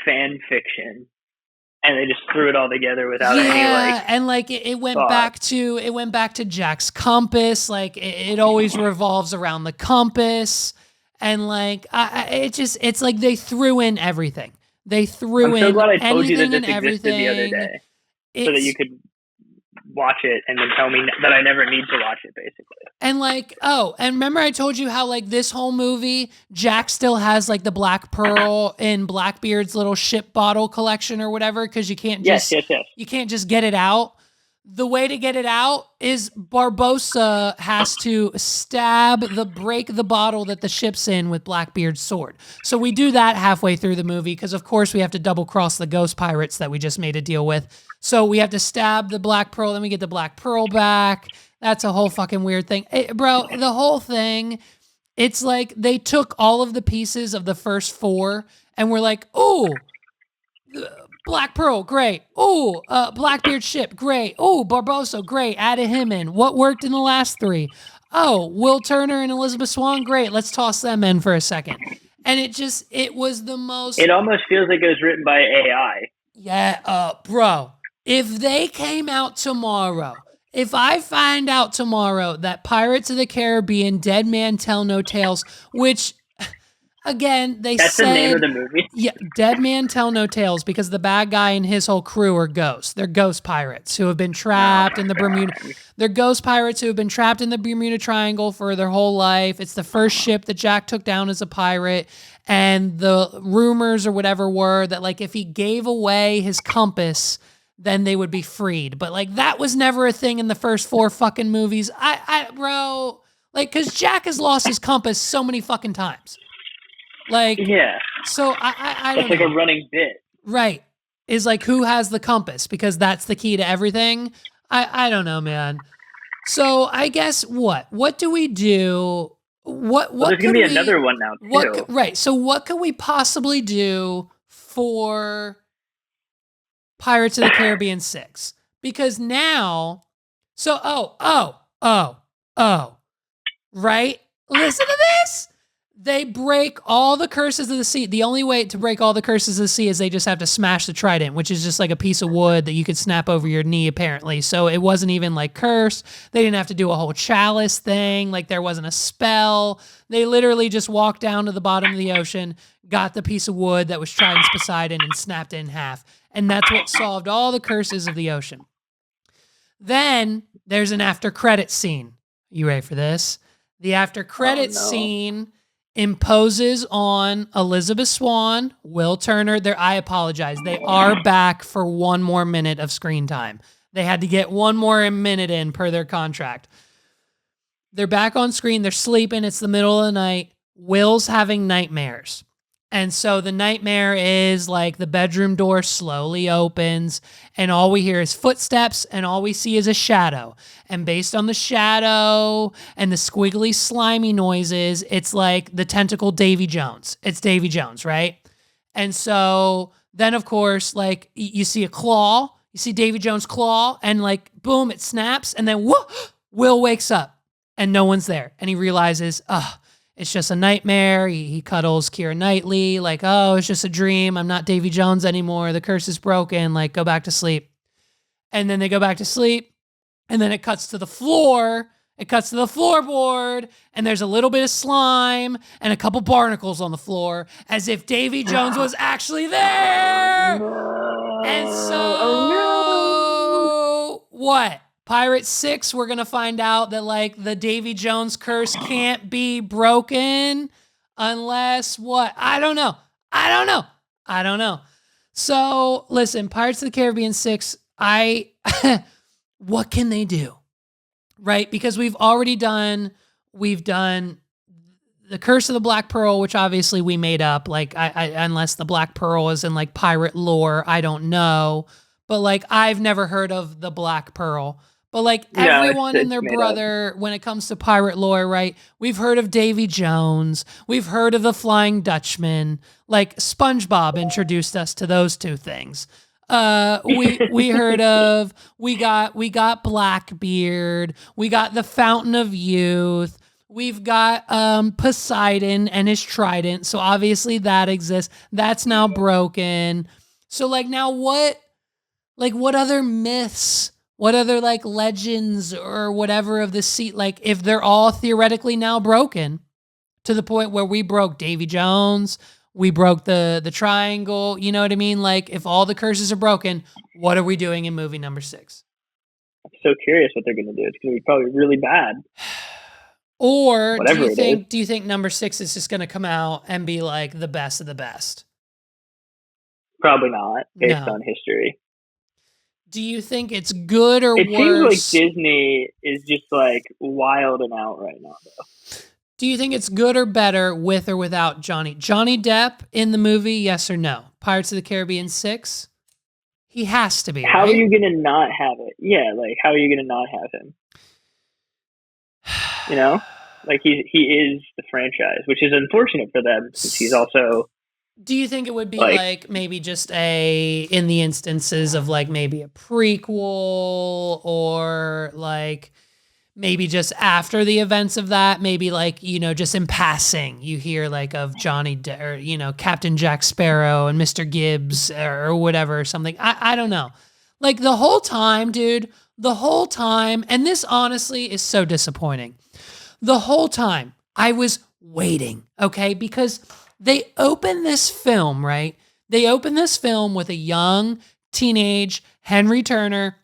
fan fiction, and they just threw it all together without any like yeah, and like it went thought. back to Jack's compass. Like it always revolves around the compass, and like it's like they threw in everything. They threw I'm so in glad I told you that anything this and existed the other everything. day, so that you It's could watch it and then tell me that I never need to watch it, basically. And like, oh, and remember I told you how like this whole movie, Jack still has like the black pearl in Blackbeard's little ship bottle collection or whatever, because Yes, yes, yes. you can't just get it out. The way to get it out is Barbossa has to break the bottle that the ship's in with Blackbeard's sword. So we do that halfway through the movie because, of course, we have to double cross the ghost pirates that we just made a deal with. So we have to stab the black pearl, then we get the black pearl back. That's a whole fucking weird thing. Bro, the whole thing, it's like they took all of the pieces of the first four and we're like, ooh, Black Pearl, great. Ooh, Blackbeard ship, great. Ooh, Barbossa, great. Added him in. What worked in the last three? Oh, Will Turner and Elizabeth Swann, great. Let's toss them in for a second. And it was the most. It almost feels like it was written by AI. Yeah, bro. If they came out tomorrow, if I find out tomorrow that Pirates of the Caribbean, Dead Man Tell No Tales, which again, That's the name of the movie. Yeah, Dead Man Tell No Tales, because the bad guy and his whole crew are ghosts. They're ghost pirates who have been trapped in the Bermuda. They're ghost pirates who have been trapped in the Bermuda Triangle for their whole life. It's the first ship that Jack took down as a pirate. And the rumors or whatever were that like if he gave away his compass, then they would be freed. But like that was never a thing in the first four fucking movies. Bro, like, cause Jack has lost his compass so many fucking times. Like, yeah. So I don't It's like know. a running bit. Right. Is like who has the compass, because that's the key to everything. I don't know, man. So I guess what do we do? What there's gonna be another one now too. Right. So what could we possibly do for Pirates of the Caribbean 6? Because now, so right? Listen to this. They break all the curses of the sea. The only way to break all the curses of the sea is they just have to smash the trident, which is just like a piece of wood that you could snap over your knee, apparently. So it wasn't even like cursed. They didn't have to do a whole chalice thing. Like there wasn't a spell. They literally just walked down to the bottom of the ocean, got the piece of wood that was Trident's Poseidon, and snapped it in half. And that's what solved all the curses of the ocean. Then there's an after credit scene. You ready for this? The after credit scene imposes on Elizabeth Swann, Will Turner. I apologize. They are back for one more minute of screen time. They had to get one more minute in per their contract. They're back on screen. They're sleeping. It's the middle of the night. Will's having nightmares. And so the nightmare is like the bedroom door slowly opens and all we hear is footsteps and all we see is a shadow. And based on the shadow and the squiggly slimy noises, it's like the tentacle Davy Jones. It's Davy Jones, right? And so then of course, like you see a claw, you see Davy Jones' claw and like, boom, it snaps. And then Will wakes up and no one's there. And he realizes, it's just a nightmare. He cuddles Keira Knightley, like, oh, it's just a dream. I'm not Davy Jones anymore. The curse is broken. Like, go back to sleep. And then they go back to sleep. And then it cuts to the floor. It cuts to the floorboard. And there's a little bit of slime and a couple barnacles on the floor, as if Davy Jones was actually there. And so, what? Pirate 6, we're going to find out that, like, the Davy Jones curse can't be broken unless what? I don't know. So, listen, Pirates of the Caribbean 6, what can they do? Right? Because we've done the Curse of the Black Pearl, which obviously we made up. Like, unless the Black Pearl is in, like, pirate lore, I don't know. But, like, I've never heard of the Black Pearl. But like everyone and their brother, when it comes to pirate lore, right? We've heard of Davy Jones. We've heard of the Flying Dutchman. Like SpongeBob introduced us to those two things. We heard of, we got Blackbeard, we got the Fountain of Youth, we've got Poseidon and his trident, so obviously that exists. That's now broken. So like now what other myths, what other like legends or whatever of the sea, like if they're all theoretically now broken to the point where we broke Davy Jones, we broke the triangle, you know what I mean? Like if all the curses are broken, what are we doing in movie number 6? I'm so curious what they're going to do. It's going to be probably really bad. Or Whatever do you think number 6 is just going to come out and be like the best of the best? Probably not, based on history. Do you think it's good or worse? It seems like Disney is just like wild and out right now, though. Do you think it's good or better with or without Johnny Depp in the movie? Yes or no? Pirates of the Caribbean 6? He has to be. How are you going to not have it? Yeah, like how are you going to not have him? You know, like he is the franchise, which is unfortunate for them since he's also. Do you think it would be like maybe just in the instances of like maybe a prequel or like maybe just after the events of that, maybe like, you know, just in passing, you hear like of or, you know, Captain Jack Sparrow and Mr. Gibbs or whatever or something. I don't know. Like the whole time, dude, and this honestly is so disappointing. The whole time I was waiting, okay? Because they open this film, right? They open this film with a young teenage Henry Turner.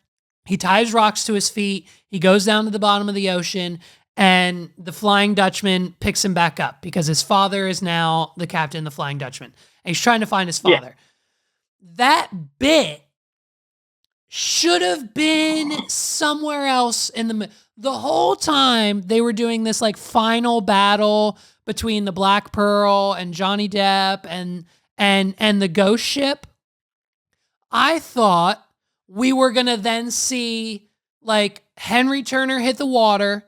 He ties rocks to his feet. He goes down to the bottom of the ocean, and the Flying Dutchman picks him back up because his father is now the captain of the Flying Dutchman. And he's trying to find his father. Yeah. That bit should have been somewhere else in the whole time they were doing this like final battle between the Black Pearl and Johnny Depp and the ghost ship. I thought we were going to then see like Henry Turner hit the water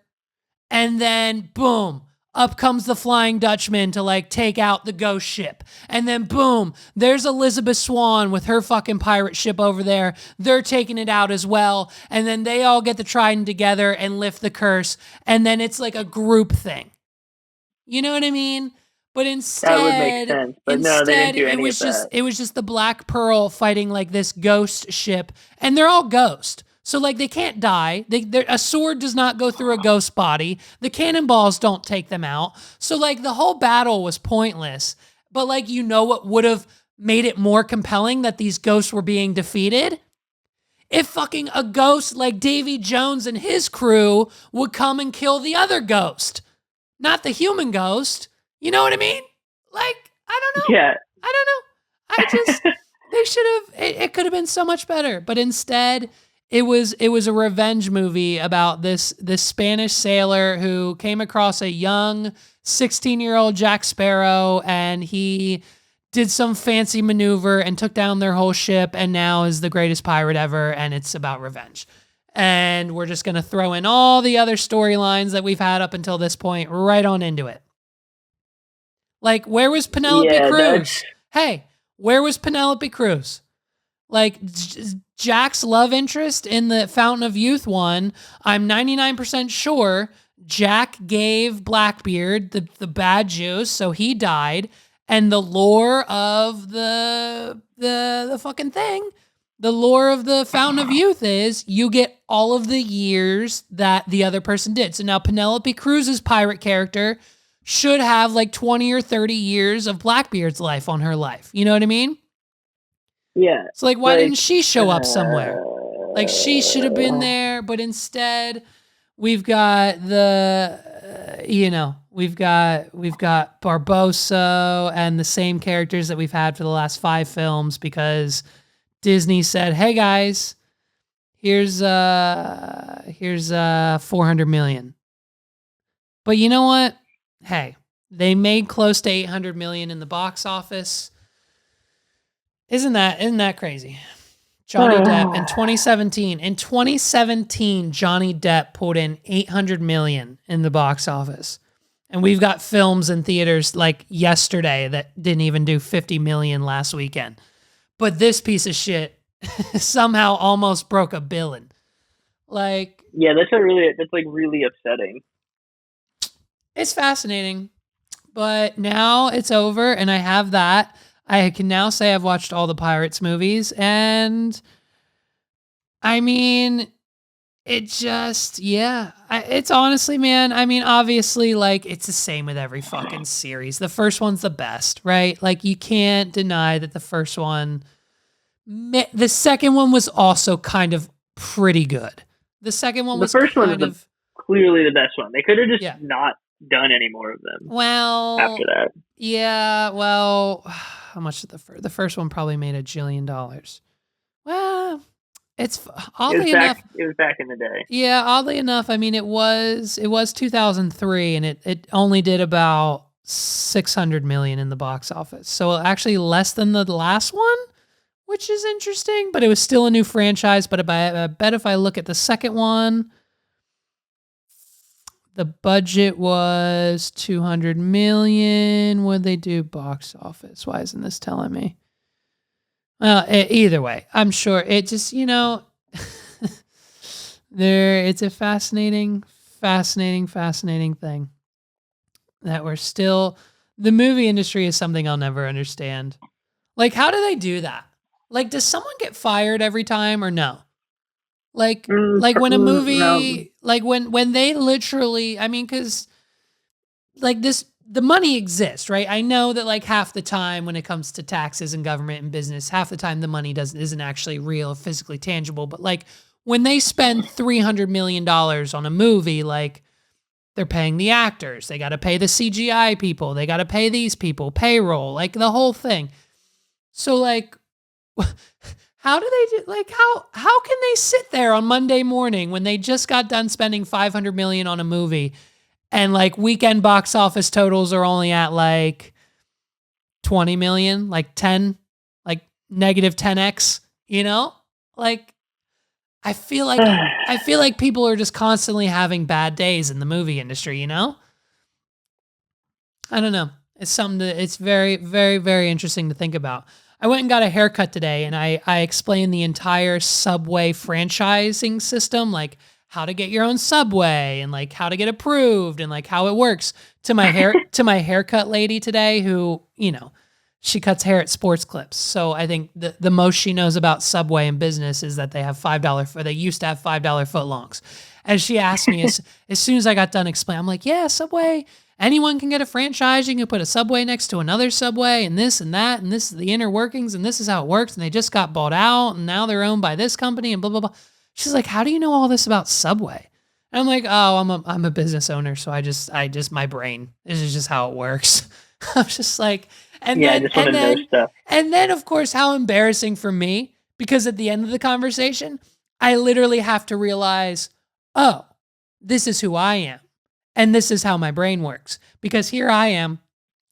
and then boom, up comes the Flying Dutchman to like take out the ghost ship. And then boom, there's Elizabeth Swann with her fucking pirate ship over there. They're taking it out as well. And then they all get the trident together and lift the curse. And then it's like a group thing. You know what I mean? But instead, that would make sense. But no, they didn't do any of that. It was just the Black Pearl fighting like this ghost ship, and they're all ghost. So like they can't die. A sword does not go through a ghost body. The cannonballs don't take them out. So like the whole battle was pointless. But like you know what would have made it more compelling that these ghosts were being defeated? If fucking a ghost like Davy Jones and his crew would come and kill the other ghost. Not the human ghost. You know what I mean? Like, I don't know. Yeah. I don't know. They should have, it could have been so much better. But instead, it was a revenge movie about this Spanish sailor who came across a young 16-year-old Jack Sparrow, and he did some fancy maneuver and took down their whole ship, and now is the greatest pirate ever, and it's about revenge. And we're just going to throw in all the other storylines that we've had up until this point right on into it. Like, where was Penelope Cruz? Hey, where was Penelope Cruz? Like, Jack's love interest in the Fountain of Youth one, I'm 99% sure Jack gave Blackbeard the bad juice, so he died. And the lore of the fucking thing, the lore of the Fountain of Youth is you get all of the years that the other person did. So now Penelope Cruz's pirate character should have like 20 or 30 years of Blackbeard's life on her life. You know what I mean? Yeah. So like, why didn't she show up somewhere? Like she should have been there, but instead we've got we've got Barbosa and the same characters that we've had for the last 5 films because Disney said, "Hey guys, here's 400 million." But you know what? Hey, they made close to 800 million in the box office. Isn't that crazy? Johnny Depp in 2017. In 2017, Johnny Depp pulled in 800 million in the box office. And we've got films in theaters like yesterday that didn't even do 50 million last weekend. But this piece of shit somehow almost broke a billion. Like, Yeah, that's like really upsetting. it's fascinating, but now it's over and I have that. I can now say I've watched all the Pirates movies, and I mean, it just, yeah. It's honestly, man, I mean, obviously, like, it's the same with every fucking series. The first one's the best, right? Like, you can't deny that the first one, the second one was also kind of pretty good. The second one The was first one's kind the of, clearly the best one. They could have just yeah. not done any more of them after Well, that. yeah, well, how much did the first one probably made $1 jillion? Well, it's oddly enough, It was back in the day. yeah, oddly enough, I mean it was 2003 and it only did about 600 million in the box office. So actually less than the last one, which is interesting, but it was still a new franchise, but I bet if I look at the second one, the budget was 200 million. What'd they do box office? Why isn't this telling me? Well, either way, I'm sure it just, it's a fascinating thing that the movie industry is something I'll never understand. Like, how do they do that? Like, does someone get fired every time or no? Like when a No, movie, like when they literally, I mean, because like the money exists, right? I know that like half the time when it comes to taxes and government and business, half the time the money isn't actually real, physically tangible. But like when they spend $300 million on a movie, like they're paying the actors, they got to pay the CGI people, they got to pay these people, payroll, like the whole thing. So like, how do they do? Like how can they sit there on Monday morning when they just got done spending 500 million on a movie? And like weekend box office totals are only at like 20 million, like 10, like negative 10x, Like I feel like people are just constantly having bad days in the movie industry, I don't know. It's very, very, very interesting to think about. I went and got a haircut today and I explained the entire Subway franchising system, like how to get your own Subway and like how to get approved and like how it works to my haircut lady today who, she cuts hair at Sports Clips. So I think the most she knows about Subway and business is that they have they used to have $5 footlongs. And she asked me as soon as I got done explaining, I'm like, yeah, Subway, anyone can get a franchise. You can put a Subway next to another Subway and this and that, and this is the inner workings, and this is how it works. And they just got bought out, and now they're owned by this company, and blah, blah, blah. She's like, how do you know all this about Subway? And I'm like, oh, I'm a business owner, so my brain, this is just how it works. I'm just like, I just want to know stuff. and then of course, how embarrassing for me, because at the end of the conversation, I literally have to realize, oh, this is who I am. And this is how my brain works. Because here I am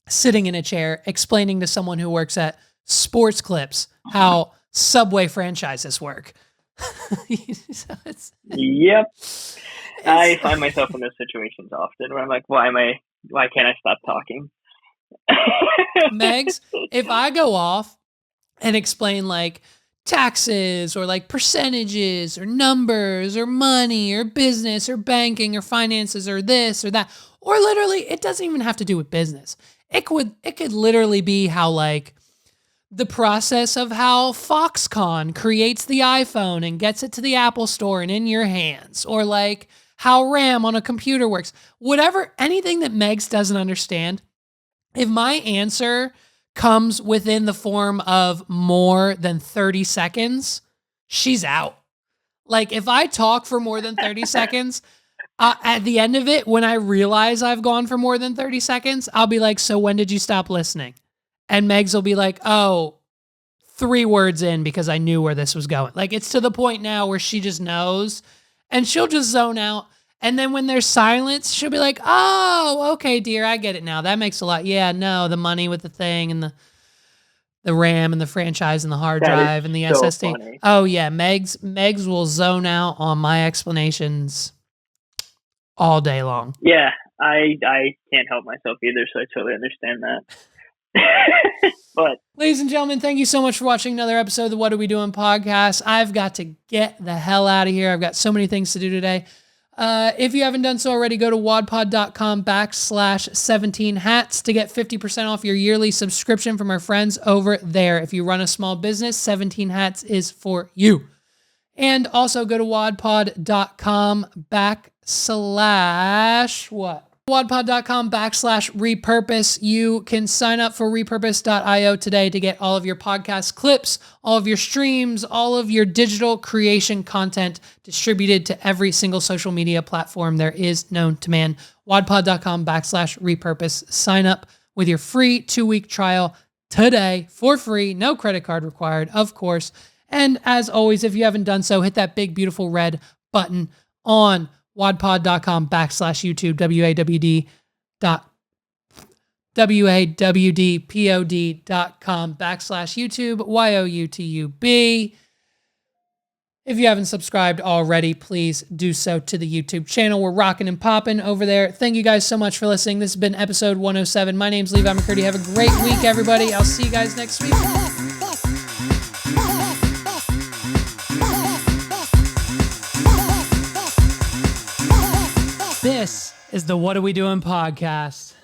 sitting in a chair explaining to someone who works at Sports Clips how Subway franchises work. So Yep. I find myself in those situations often where I'm like, why can't I stop talking? Megs, if I go off and explain like taxes or like percentages or numbers or money or business or banking or finances or this or that, or literally it doesn't even have to do with business. It could literally be how like the process of how Foxconn creates the iPhone and gets it to the Apple store and in your hands, or like how RAM on a computer works. Whatever, anything that Megs doesn't understand, if my answer comes within the form of more than 30 seconds, she's out. Like if I talk for more than 30 seconds, at the end of it, when I realize I've gone for more than 30 seconds, I'll be like, so when did you stop listening? And Megs will be like, oh, 3 words in because I knew where this was going. Like it's to the point now where she just knows and she'll just zone out. And then when there's silence, she'll be like, oh, okay, dear, I get it now. That makes a lot. Yeah, no, the money with the thing and the RAM and the franchise and the hard drive and the so SSD. funny. Oh yeah, Megs will zone out on my explanations all day long. Yeah, I can't help myself either, so I totally understand that. But ladies and gentlemen, thank you so much for watching another episode of the What Are We Doing podcast. I've got to get the hell out of here. I've got so many things to do today. If you haven't done so already, go to wadpod.com/17hats to get 50% off your yearly subscription from our friends over there. If you run a small business, 17 Hats is for you. And also go to wadpod.com/what? wadpod.com/repurpose. You can sign up for repurpose.io today to get all of your podcast clips, all of your streams, all of your digital creation content distributed to every single social media platform there is known to man. wadpod.com/repurpose. Sign up with your free 2-week trial today for free. No credit card required, of course. And as always, if you haven't done so, hit that big, beautiful red button on wadpod.com/YouTube, wadpod.com/YouTube, YOUTUB. If you haven't subscribed already, please do so to the YouTube channel. We're rocking and popping over there. Thank you guys so much for listening. This has been episode 107. My name's Levi McCurdy. Have a great week, everybody. I'll see you guys next week. This is the What Are We Doing podcast.